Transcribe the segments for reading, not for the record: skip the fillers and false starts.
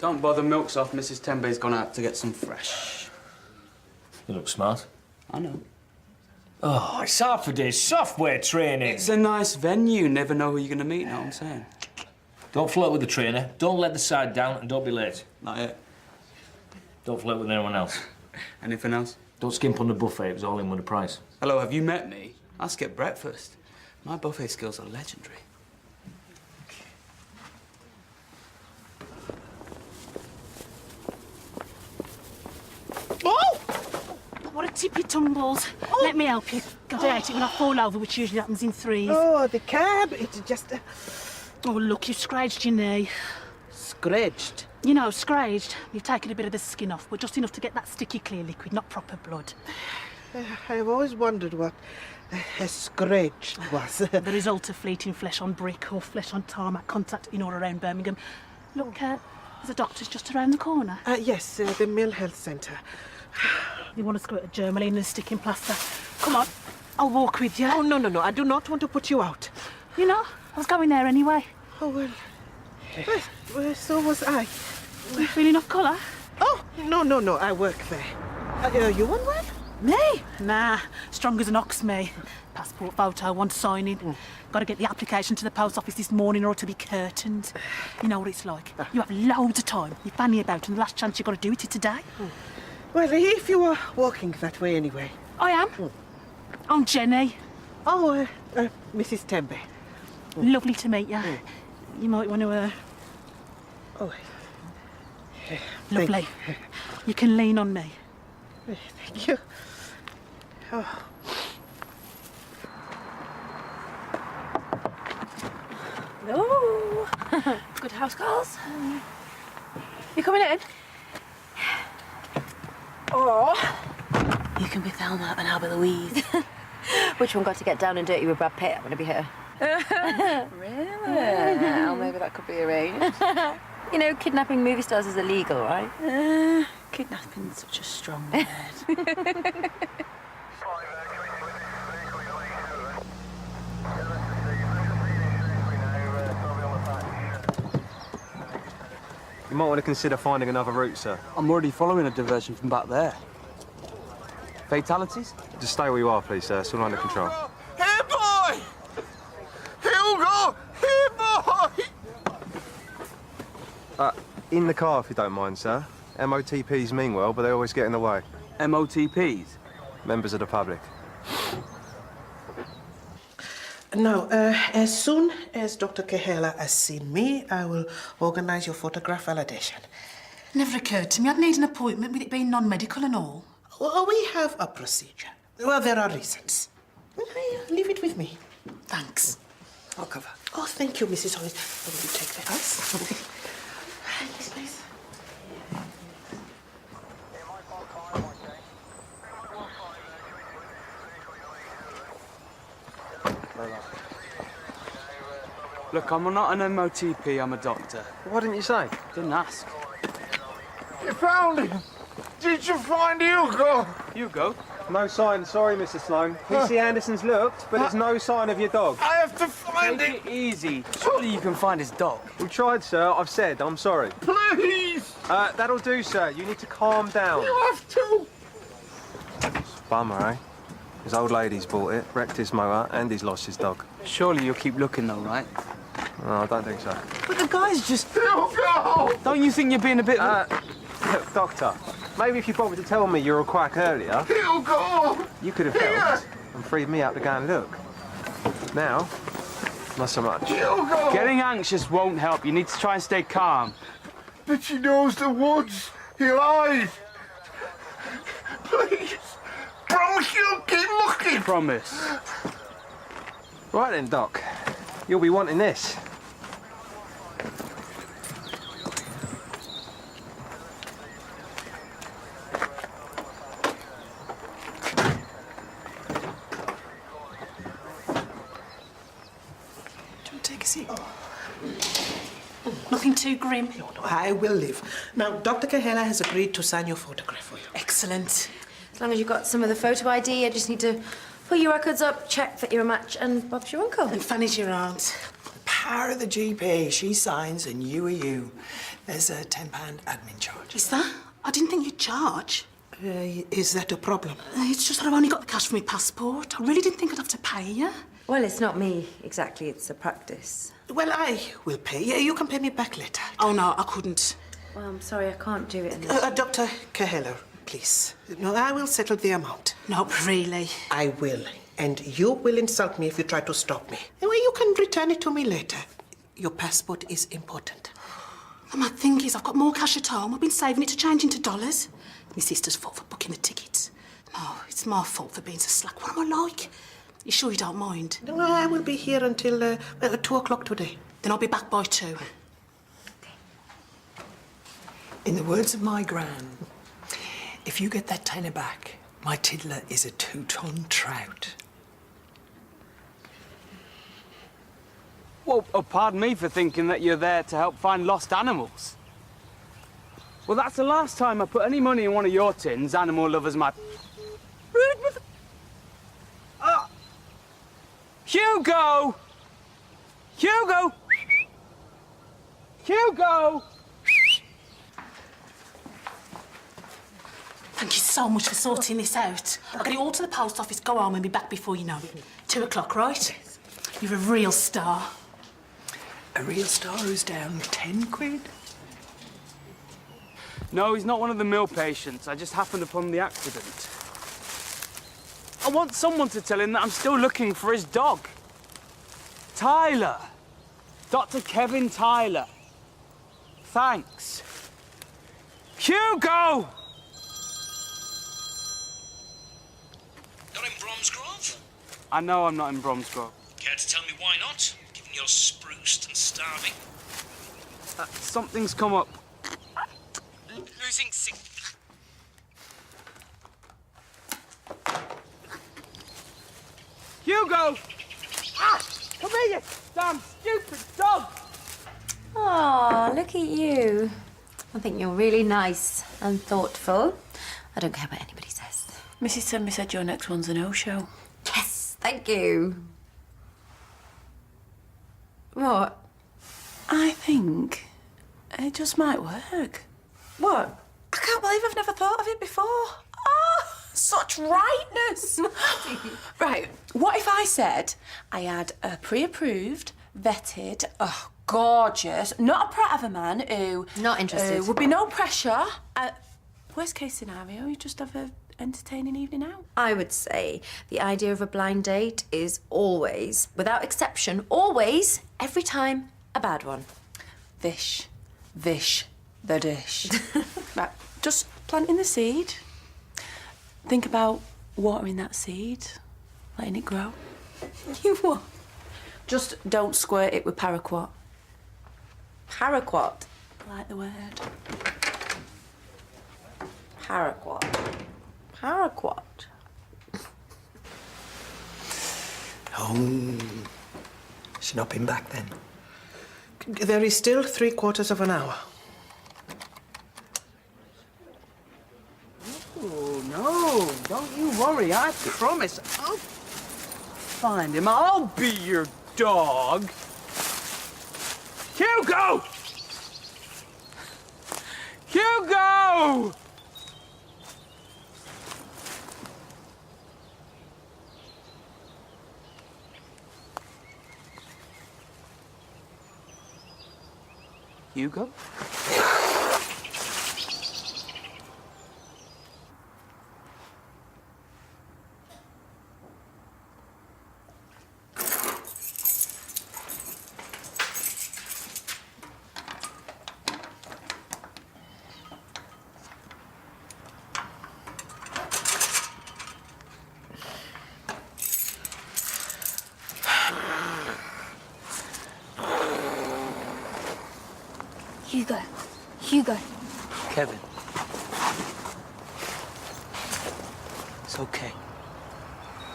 Don't bother, milk's off. Mrs. Tembe's gone out to get some fresh. You look smart. I know. Oh, it's half a day's software training. It's a nice venue. Never know who you're going to meet, know what I'm saying? Don't flirt with the trainer, don't let the side down, and don't be late. Not yet. Don't flirt with anyone else. Anything else? Don't skimp on the buffet, it was all in with the price. Hello, have you met me? I skip breakfast. My buffet skills are legendary. Oh! What a tippy tumbles. Oh. Let me help you. God, I hate it when I fall over, which usually happens in threes. Oh, the cab, it's just... Oh, look, you've scratched your knee. Scratched? You know, scratched. You've taken a bit of the skin off, but just enough to get that sticky clear liquid, not proper blood. I've always wondered what a scratch was. The result of fleeting flesh on brick or flesh on tarmac contact in or around Birmingham. Look, there's a doctor's just around the corner. Yes, the Mill Health Centre. You want to squirt a Germany in a sticking plaster? Come on, I'll walk with you. Oh, no, I do not want to put you out. You know, I was going there anyway. Oh, well, so was I. You feeling off colour? Oh, no, I work there. You want one? Me? Nah, strong as an ox, me. Passport photo, one signing. Got to get the application to the post office this morning or it'll be curtained. You know what it's like. You have loads of time. You're fanny about and the last chance you've got to do it is today. Well, if you were walking that way anyway. I am. I'm Jenny. Oh, Mrs. Tembe. Lovely to meet you. You might want to, Oh. Lovely. You can lean on me. Thank you. Oh. Oh, good house calls. You coming in? Or you can be Thelma and I'll be Louise. Which one got to get down and dirty with Brad Pitt? I'm going to be her. Really? Well, maybe that could be arranged. You know, kidnapping movie stars is illegal, right? Kidnapping's such a strong word. You might want to consider finding another route, sir. I'm already following a diversion from back there. Fatalities? Just stay where you are, please, sir. It's all under control. Here, boy! Hugo! Here, boy! In the car, if you don't mind, sir. MOTPs mean well, but they always get in the way. MOTPs? Members of the public. Now, as soon as Dr. Kehela has seen me, I will organise your photograph validation. Never occurred to me I'd need an appointment with it being non-medical and all. Well, we have a procedure. Well, there are reasons. Leave it with me. Thanks. I'll cover. Oh, thank you, Mrs. Hollis. Will you take the house? Yes, please. Look, I'm not an MOTP, I'm a doctor. Why didn't you say? Didn't ask. You found him! Did you find Hugo? Hugo? No sign. Sorry, Mr. Sloan. PC Anderson's looked, but there's no sign of your dog. I have to find Take it! it easy. Surely you can find his dog. We tried, sir. I've said. I'm sorry. Please! That'll do, sir. You need to calm down. You have to! Bummer, eh? His old lady's bought it, wrecked his mower, and he's lost his dog. Surely you'll keep looking though, right? No, I don't think so. But the guy's just... Hugo! Don't you think you're being a bit... Doctor, maybe if you bothered to tell me you were a quack earlier, Hugo! you could have helped and freed me up to go and look. Now, not so much. Hugo! Getting anxious won't help. You need to try and stay calm. But she knows the woods. He lied. Please. Promise you'll keep looking. Promise. Right then, Doc. You'll be wanting this. Take a seat. Nothing too grim. No, I will live. Now, Dr. Kehela has agreed to sign your photograph for you. Excellent. As long as you've got some of the photo ID, I just need to pull your records up, check that you're a match, and Bob's your uncle. And Fanny's your aunt. Power of the GP. She signs and you are you. There's a £10 admin charge. Is that? I didn't think you'd charge. Is that a problem? It's just that I've only got the cash for my passport. I really didn't think I'd have to pay you. Well, it's not me exactly, it's a practice. Well, I will pay. Yeah, you can pay me back later. Oh, no, I couldn't. Well, I'm sorry, I can't do it in this. Dr. Keheler, please. No, I will settle the amount. Not really. I will. And you will insult me if you try to stop me. Anyway, you can return it to me later. Your passport is important. The mad thing is, I've got more cash at home. I've been saving it to change into dollars. My sister's fault for booking the tickets. No, it's my fault for being so slack. What am I like? You sure you don't mind? No, I will be here until 2 o'clock today. Then I'll be back by 2. In the words of my gran, if you get that tenner back, my tiddler is a 2-ton trout. Well, pardon me for thinking that you're there to help find lost animals. Well, that's the last time I put any money in one of your tins, animal lovers, my... Rude mother... Ah! Hugo! Hugo! Hugo! Thank you so much for sorting this out. I'll get it all to the post office, go home and be back before you know it. 2 o'clock, right? You're a real star. A real star who's down 10 quid? No, he's not one of the mill patients. I just happened upon the accident. I want someone to tell him that I'm still looking for his dog. Tyler. Dr. Kevin Tyler. Thanks. Hugo! Not in Bromsgrove? I know I'm not in Bromsgrove. Care to tell me why not? Given you're spruced and starving. Something's come up. Losing sick. Hugo! Ah! Come here, you damn stupid dog! Oh, look at you. I think you're really nice and thoughtful. I don't care what anybody says. Mrs. Semmy said your next one's a no-show. Yes, thank you. What? I think it just might work. What? I can't believe I've never thought of it before. Oh, such rightness. Right, what if I said I had a pre-approved, vetted, gorgeous, not a prat of a man who... Not interested. Would be no pressure. Worst case scenario, you just have a entertaining evening out. I would say the idea of a blind date is always, without exception, always, every time, a bad one. Vish, the dish. Right, just planting the seed. Think about watering that seed, letting it grow. You what? Just don't squirt it with paraquat. Paraquat? I like the word. Paraquat. Paraquat. Oh, she's not been back then. There is still 3/4 of an hour. Oh, no, don't you worry. I promise I'll find him. I'll be your dog. Hugo! Hugo! Hugo? Hugo. Kevin. It's okay.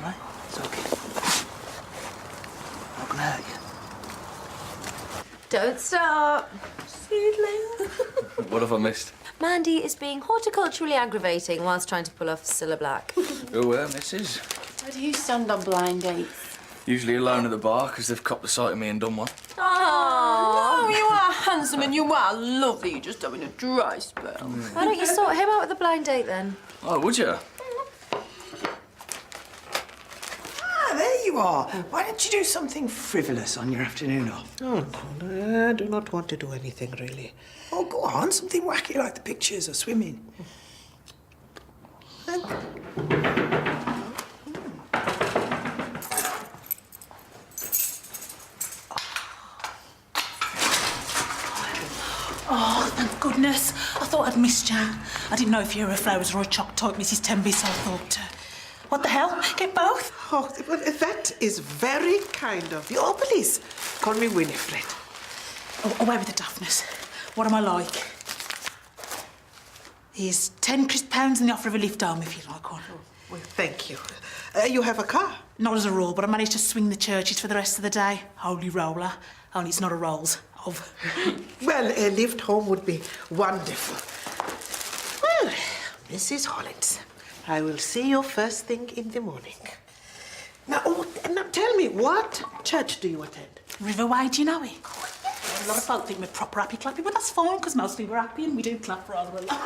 Right? It's okay. I'm not gonna hurt you. Don't stop. Seedling. What have I missed? Mandy is being horticulturally aggravating whilst trying to pull off Cilla Black. Oh, missus. Where do you stand on blind dates? Usually alone at the bar because they've copped the sight of me and done one. Oh, no, you are handsome and you are lovely. You're just having a dry spell. Why don't you sort him out with a blind date then? Oh, would you? Ah, there you are. Why don't you do something frivolous on your afternoon off? Oh, no, I do not want to do anything, really. Oh, go on, something wacky like the pictures or swimming. Oh, thank goodness. I thought I'd missed you. I didn't know if you were a flowers or a choc type, Mrs. Tenby, so I thought... what the hell? Get both? Oh, well, that is very kind of you. Oh, please, call me Winifred. Oh, away with the daftness. What am I like? Here's 10 crisp pounds and the offer of a lift home if you like one. Well, thank you. You have a car? Not as a rule, but I managed to swing the churches for the rest of the day. Holy roller. Only it's not a rolls. Of. Well, a lift home would be wonderful. Well, Mrs. Hollins, I will see you first thing in the morning. Now, now tell me, what church do you attend? Riverway, do you know it? A lot of folk think we're proper happy clappy, but that's fine, because mostly we're happy and we do clap rather a lot.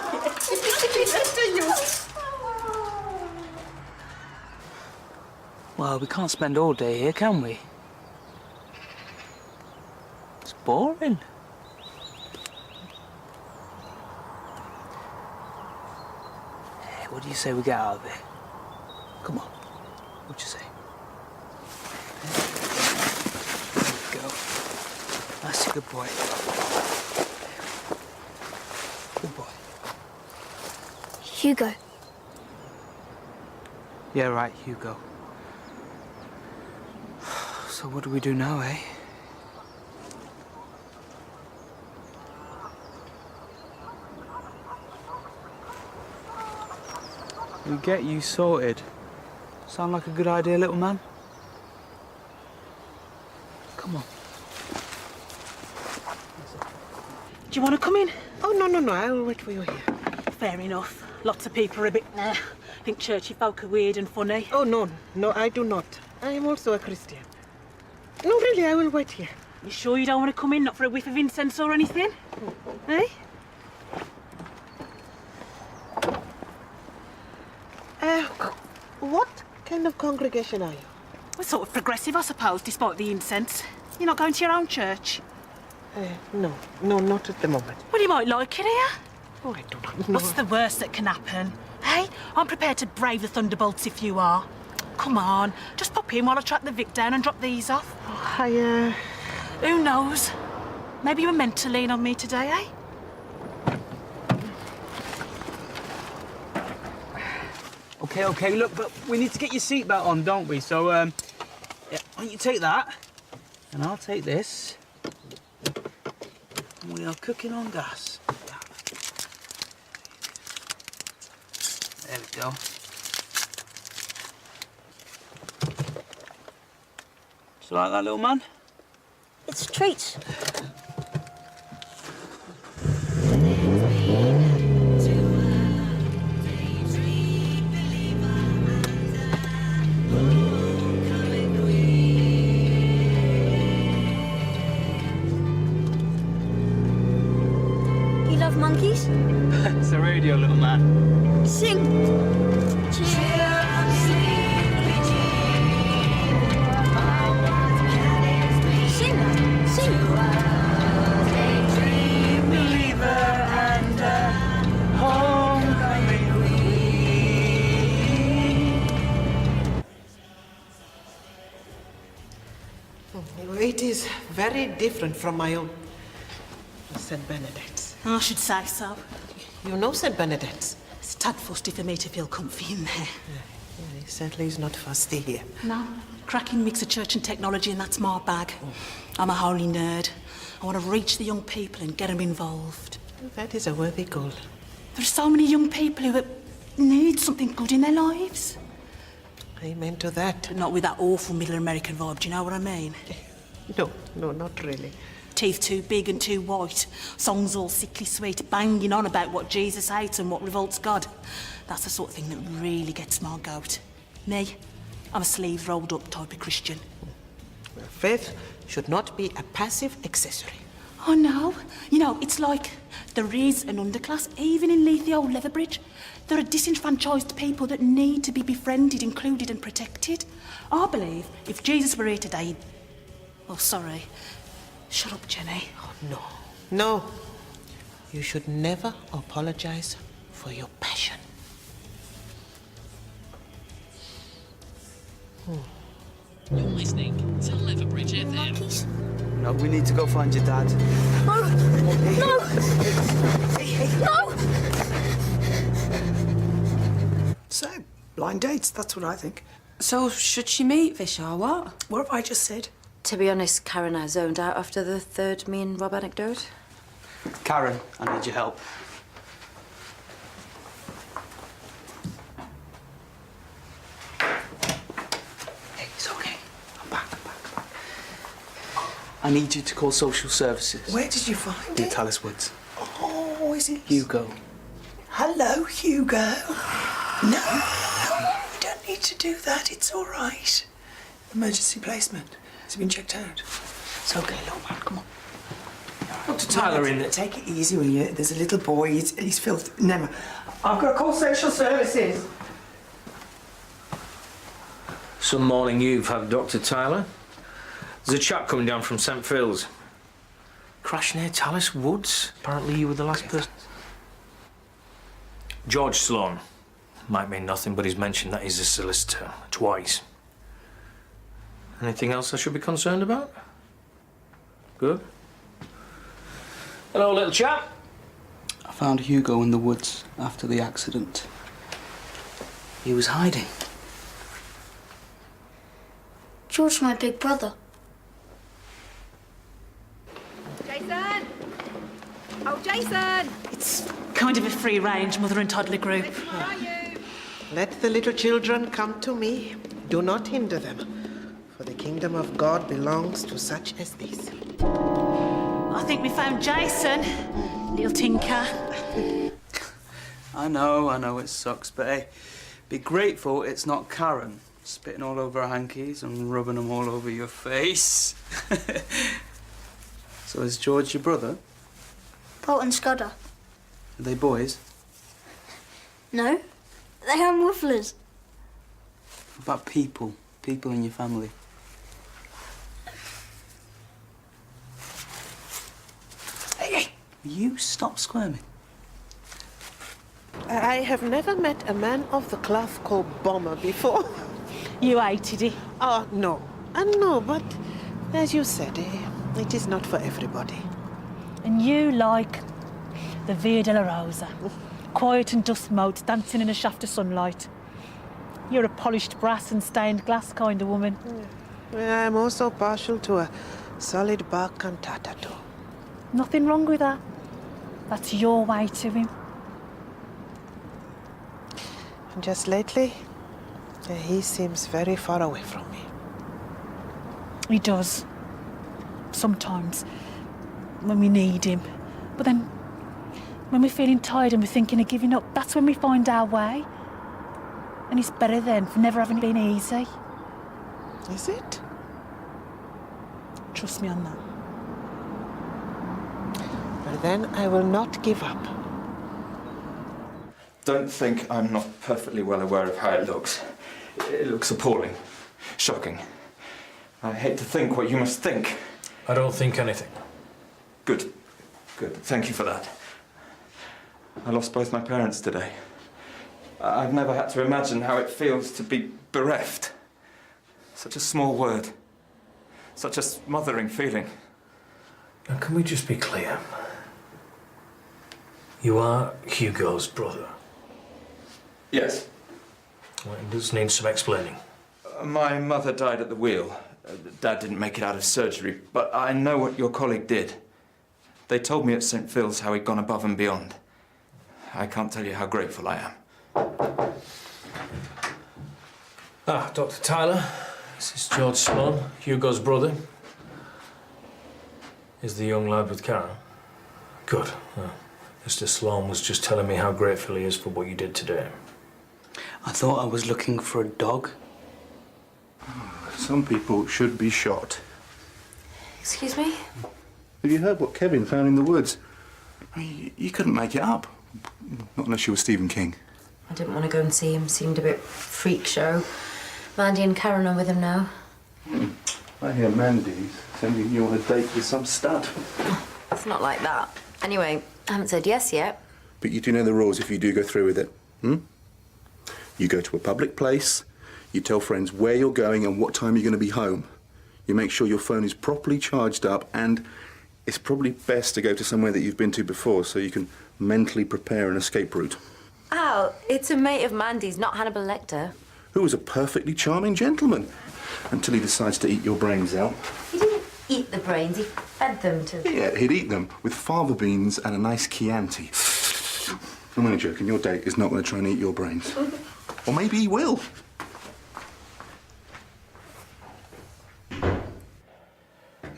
Well, we can't spend all day here, can we? It's boring. Hey, what do you say we get out of it? Come on. What'd you say? There we go. That's a good boy. Good boy. Hugo. Yeah, right, Hugo. So what do we do now, eh? We get you sorted. Sound like a good idea, little man? Come on. Do you want to come in? Oh, no, I will wait for you here. Fair enough. Lots of people are a bit, think churchy folk are weird and funny. Oh, no, I do not. I am also a Christian. No, really, I will wait here. You sure you don't want to come in, not for a whiff of incense or anything? Eh? What kind of congregation are you? We're sort of progressive, I suppose, despite the incense. You're not going to your own church? No, not at the moment. Well, you might like it here. Oh, I do not know. What's the worst that can happen? Hey, I'm prepared to brave the thunderbolts if you are. Come on, just pop in while I track the Vic down and drop these off. Oh, Who knows? Maybe you were meant to lean on me today, eh? Okay, look, but we need to get your seatbelt on, don't we? So, yeah, why don't you take that, and I'll take this. And we are cooking on gas. There we go. Do you like that, little man? It's a treat. You love monkeys? It's the radio, little man. Sing. It is very different from my own St. Benedict's. I should say so. You know St. Benedict's? It's a tad fusty for me to feel comfy in there. Yeah, he certainly is not fusty here. No, cracking mix of church and technology, and that's my bag. I'm a holy nerd. I want to reach the young people and get them involved. That is a worthy goal. There are so many young people who need something good in their lives. Amen to that. But not with that awful middle American vibe, do you know what I mean? No, not really. Teeth too big and too white, songs all sickly sweet, banging on about what Jesus hates and what revolts God. That's the sort of thing that really gets my goat. Me, I'm a sleeves rolled up type of Christian. Faith should not be a passive accessory. Oh, no. You know, it's like there is an underclass, even in Lethe Old Leatherbridge. There are disenfranchised people that need to be befriended, included and protected. I believe if Jesus were here today... Oh, sorry. Shut up, Jenny. Oh, no. No. You should never apologize for your passion. You're listening to Leverbridge FM. Monkeys? No, we need to go find your dad. No! No! No! So, blind dates, that's what I think. So, should she meet Vish or what? What have I just said? To be honest, Karen, I zoned out after the third me and Rob anecdote. Karen, I need your help. Hey, it's okay. I'm back. I need you to call social services. Where did you find In it? Tallis Woods. Oh, is it? Hugo. Hello, Hugo. No, you don't need to do that. It's all right. Emergency placement. Has it been checked out? It's okay, little man. Come on. Dr. Tyler in there. Take it easy when you... There's a little boy. He's filthy. Never. I've got to call social services. Some morning you've had, Dr. Tyler. There's a chap coming down from St. Phil's. Crash near Tallis Woods. Apparently you were the last person. George Sloan. Might mean nothing, but he's mentioned that he's a solicitor. Twice. Anything else I should be concerned about? Good. Hello, little chap. I found Hugo in the woods after the accident. He was hiding. George's my big brother. Jason! Oh, Jason! It's kind of a free-range mother and toddler group. Let the little children come to me. Do not hinder them, for the kingdom of God belongs to such as these. I think we found Jason. Little tinker. I know it sucks, but hey, be grateful it's not Karen spitting all over her hankies and rubbing them all over your face. So is George your brother? Bolt and Scudder. Are they boys? No, they are mufflers. What about people? People in your family? Hey, you stop squirming. I have never met a man of the cloth called Bomber before. You hated it. Oh, no. No, but as you said, it is not for everybody. And you like the Via della Rosa. Quiet and dust motes dancing in a shaft of sunlight. You're a polished brass and stained glass kind of woman. I'm also partial to a solid bar cantata too. Nothing wrong with that. That's your way to him. Just lately, he seems very far away from me. He does. Sometimes. When we need him. But then, when we're feeling tired and we're thinking of giving up, that's when we find our way. And it's better then for never having been easy. Is it? Trust me on that. But then I will not give up. Don't think I'm not perfectly well aware of how it looks. It looks appalling. Shocking. I hate to think what you must think. I don't think anything. Good. Good. Thank you for that. I lost both my parents today. I've never had to imagine how it feels to be bereft. Such a small word. Such a smothering feeling. Now, can we just be clear? You are Hugo's brother. Yes. Well, it does need some explaining. My mother died at the wheel. Dad didn't make it out of surgery, but I know what your colleague did. They told me at St. Phil's how he'd gone above and beyond. I can't tell you how grateful I am. Ah, Dr. Tyler. This is George Sloan, Hugo's brother. Is the young lad with Karen? Good. Mr. Sloan was just telling me how grateful he is for what you did today. I thought I was looking for a dog. Some people should be shot. Excuse me? Have you heard what Kevin found in the woods? I mean, you couldn't make it up. Not unless you were Stephen King. I didn't want to go and see him. Seemed a bit freak show. Mandy and Karen are with him now. I hear Mandy's sending you on a date with some stud. It's not like that. Anyway, I haven't said yes yet. But you do know the rules if you do go through with it, hmm? You go to a public place, you tell friends where you're going and what time you're going to be home. You make sure your phone is properly charged up, and it's probably best to go to somewhere that you've been to before so you can mentally prepare an escape route. Al, it's a mate of Mandy's, not Hannibal Lecter. Who was a perfectly charming gentleman until he decides to eat your brains out. He didn't eat the brains, he fed them to... Yeah, he'd eat them with fava beans and a nice Chianti. I'm only joking, your date is not going to try and eat your brains. Or maybe he will.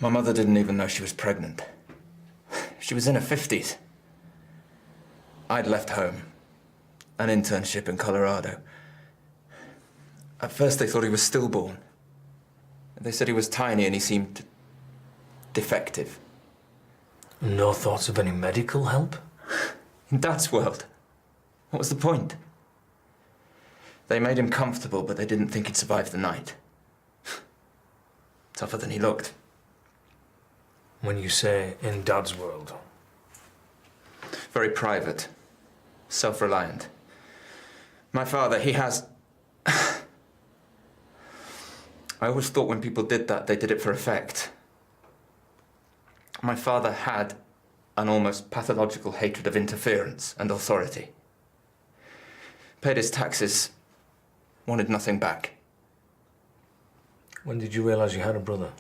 My mother didn't even know she was pregnant. She was in her 50s. I'd left home. An internship in Colorado. At first they thought he was stillborn. They said he was tiny and he seemed defective. No thoughts of any medical help? In Dad's world, what was the point? They made him comfortable, but they didn't think he'd survive the night. Tougher than he looked. When you say in Dad's world? Very private, self-reliant. My father, he has... I always thought when people did that, they did it for effect. My father had an almost pathological hatred of interference and authority. Paid his taxes, wanted nothing back. When did you realise you had a brother?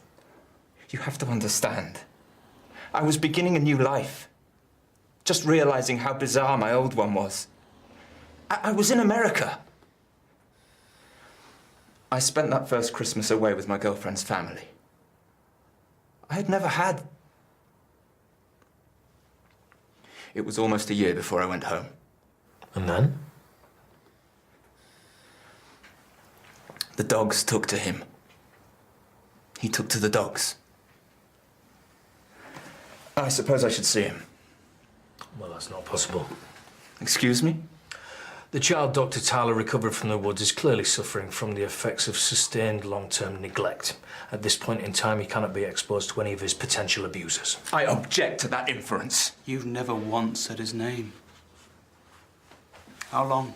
You have to understand. I was beginning a new life. Just realising how bizarre my old one was. I was in America. I spent that first Christmas away with my girlfriend's family. I had never had... It was almost a year before I went home. And then? The dogs took to him. He took to the dogs. I suppose I should see him. Well, that's not possible. Excuse me? The child Dr. Tyler recovered from the woods is clearly suffering from the effects of sustained long-term neglect. At this point in time, he cannot be exposed to any of his potential abusers. I object to that inference. You've never once said his name. How long?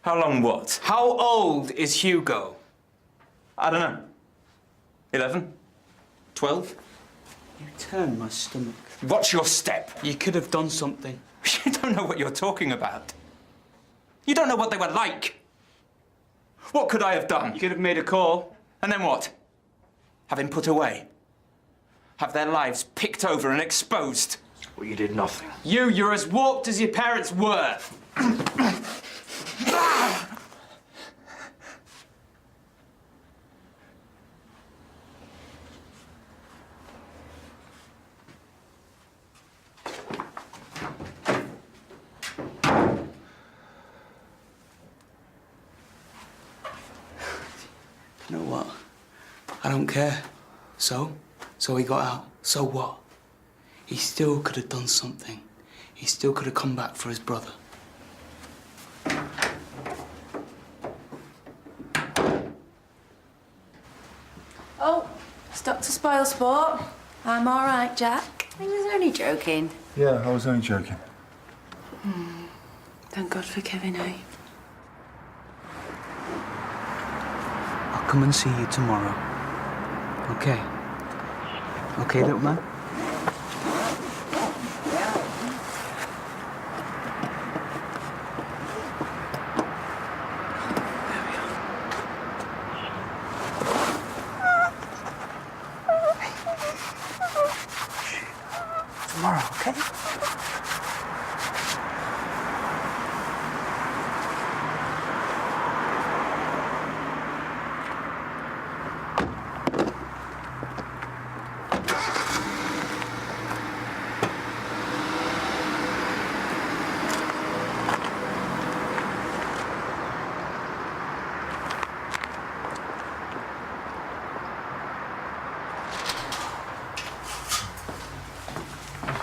How long what? How old is Hugo? I don't know. 11? 12? You turn my stomach. Watch your step. You could have done something. You don't know what you're talking about. You don't know what they were like. What could I have done? You could have made a call. And then what? Have him put away? Have their lives picked over and exposed? Well, you did nothing. You're as warped as your parents were. You know what? I don't care. So he got out. So what? He still could have done something. He still could have come back for his brother. Oh, it's Dr. Spoilsport. I'm all right, Jack. He was only joking. Yeah, I was only joking. Thank God for Kevin, eh? I'll come and see you tomorrow. Okay? Okay, little man? Tomorrow, okay?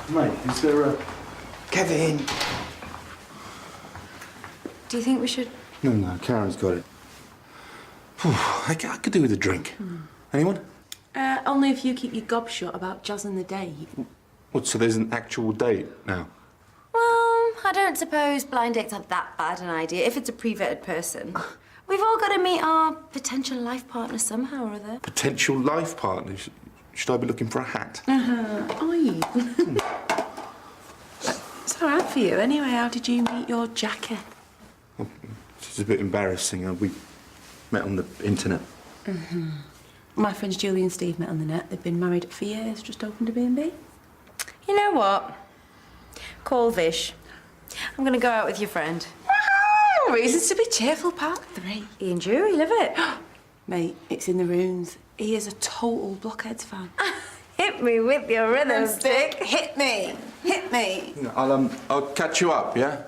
Mate, is there a... Kevin. Do you think we should... No, Karen's got it. Phew, I could do with a drink. Anyone? Only if you keep your gob shut about jazzing the date. What, so there's an actual date now? Well, I don't suppose blind dates are that bad an idea if it's a pre-vetted person. We've all got to meet our potential life partner somehow or other. Potential life partners? Should I be looking for a hat? Oi. It's all right for you. Anyway, how did you meet your Jackie? It's a bit embarrassing. We met on the internet. My friends Julie and Steve met on the net. They've been married for years, just opened a B&B. You know what? Call Vish. I'm going to go out with your friend. Oh, reasons to be cheerful, Part 3. He and Julie live it. Mate, it's in the runes. He is a total Blockheads fan. Hit me with your rhythm stick. Hit me. Hit me. I'll catch you up, yeah?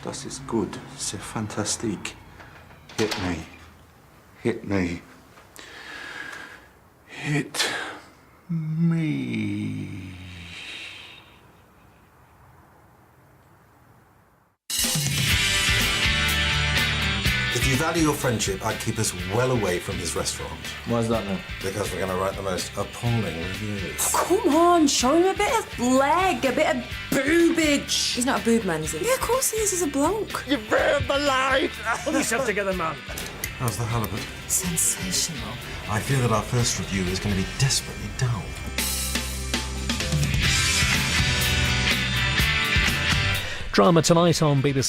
Das ist gut. C'est fantastique. Hit me. Hit me. Hit me. If you value your friendship, I'd keep us well away from his restaurant. Why's that now? Because we're going to write the most appalling reviews. Come on, show him a bit of leg, a bit of boobage. He's not a boob man, is he? Yeah, of course he is. He's a bloke. You burned the light! Pull yourself together, man. How's the halibut? Sensational. I fear that our first review is going to be desperately dull. Drama tonight on BBC.